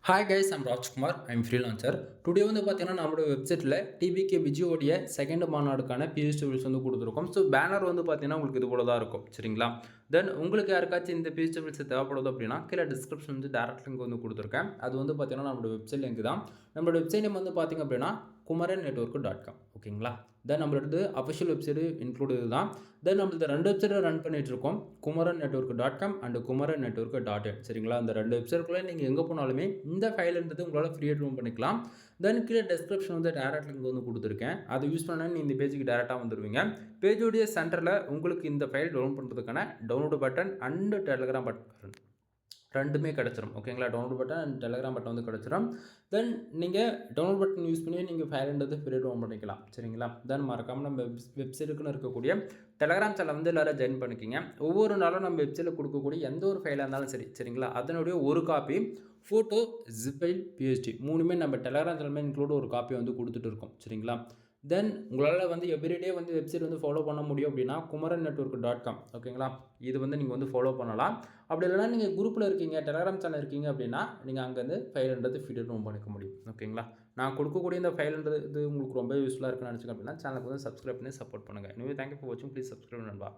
Hi guys, I'm Rajkumar. I'm freelancer. Today வந்து பார்த்தீங்கன்னா, நம்மளோட வெப்சைட்டில் டிபிகே விஜயோடைய செகண்ட் மாநாடுக்கான பிஹெச் டபிள்யூஸ் வந்து கொடுத்துருக்கோம். ஸோ பேனர் வந்து பார்த்தீங்கன்னா, உங்களுக்கு இது போல தான் இருக்கும். சரிங்களா? தென் உங்களுக்கு யாருக்காச்சும் இந்த பிஹெச் டபிள்யூஸ் தேவைப்படுது அப்படின்னா, கீழே டிஸ்கிரிப்ஷன் வந்து டேரக்ட் லிங்க் வந்து கொடுத்துருக்கேன். அது வந்து பார்த்தீங்கன்னா, நம்மளோட வெப்சைட் லிங்க் தான். நம்மளோட வெப்சைட் நேம் வந்து பார்த்தீங்க அப்படின்னா, kumarannetwork.com. ஓகேங்களா? தென் நம்மளோடது அஃபிஷியல் வெப்சைட் இன்க்ளூட் இதுதான். தென் நம்மளது 2 வெப்சைட் ரன் பண்ணிட்டு இருக்கோம். kumarannetwork.com and kumarannetwork.in. சரிங்களா? அந்த 2 வெப்சைட்குள்ளே நீங்கள் எங்கே போனாலுமே இந்த ஃபைல்ன்றது உங்களால் ஃப்ரீயாக டவுன் பண்ணிக்கலாம். தென் கீழே டிஸ்கிரிப்ஷன் வந்து டேரக்ட் லிங்க் வந்து கொடுத்துருக்கேன். அதை யூஸ் பண்ணால் நீங்கள் இந்த பேஜுக்கு டேரெக்டாக வந்துடுவீங்க. பேஜோடைய சென்டரில் உங்களுக்கு இந்த ஃபைல் டவுன் பண்ணுறதுக்கான download button and Telegram button ரெண்டுமே கிடச்சிரும். ஓகேங்களா? Download button and Telegram button வந்து கிடச்சிரும். தென் நீங்கள் டவுன்லோட் பட்டன் யூஸ் பண்ணி நீங்கள் ஃபைல்ன்றது ஃப்ரீ டவுன் பண்ணிக்கலாம். சரிங்களா? தென் மறக்காமல் நம்ம வெப்சைட்டுக்குன்னு இருக்கக்கூடிய டெலகிராம் சேனல் வந்து எல்லாரும் ஜாயின் பண்ணிக்கிங்க. ஒவ்வொரு நாளும் நம்ம வெப்சைட்டில் கொடுக்கக்கூடிய எந்த ஒரு ஃபைலாக இருந்தாலும் சரி, சரிங்களா, அதனுடைய ஒரு copy photo, zip file, PSD மூணுமே நம்ம டெலகிராம் சேனல் இன்க்ளூட் ஒரு காப்பி வந்து கொடுத்துட்டு இருக்கோம். சரிங்களா? தென் உங்களால் வந்து எவ்ரிடே வந்து வெப்சைட் வந்து ஃபாலோ பண்ண முடியும் அப்படின்னா kumarannetwork.com. ஓகேங்களா? இது வந்து நீங்கள் வந்து ஃபாலோ பண்ணலாம். அப்படி இல்லைனா நீங்கள் குரூப்பில் இருக்கீங்க, டெலகிராம் சேனல் இருக்கீங்க அப்படின்னா நீங்கள் அங்கேருந்து ஃபைல்ன்றது ஃபீட் டவுன் பண்ணிக்க முடியும். ஓகேங்களா? நான் கொடுக்கக்கூடிய இந்த ஃபைல்ன்றது இது உங்களுக்கு ரொம்ப யூஸ்ஃபுல்லாக இருக்குன்னு நினச்சிங்க அப்படின்னா சேனலுக்கு வந்து சப்ஸ்கிரைப் பண்ணி சப்போர்ட் பண்ணுங்கள். எனவே தேங்க்யூ ஃபார் வாட்சிங். ப்ளீஸ் சப்ஸ்கிரைப் நண்பா.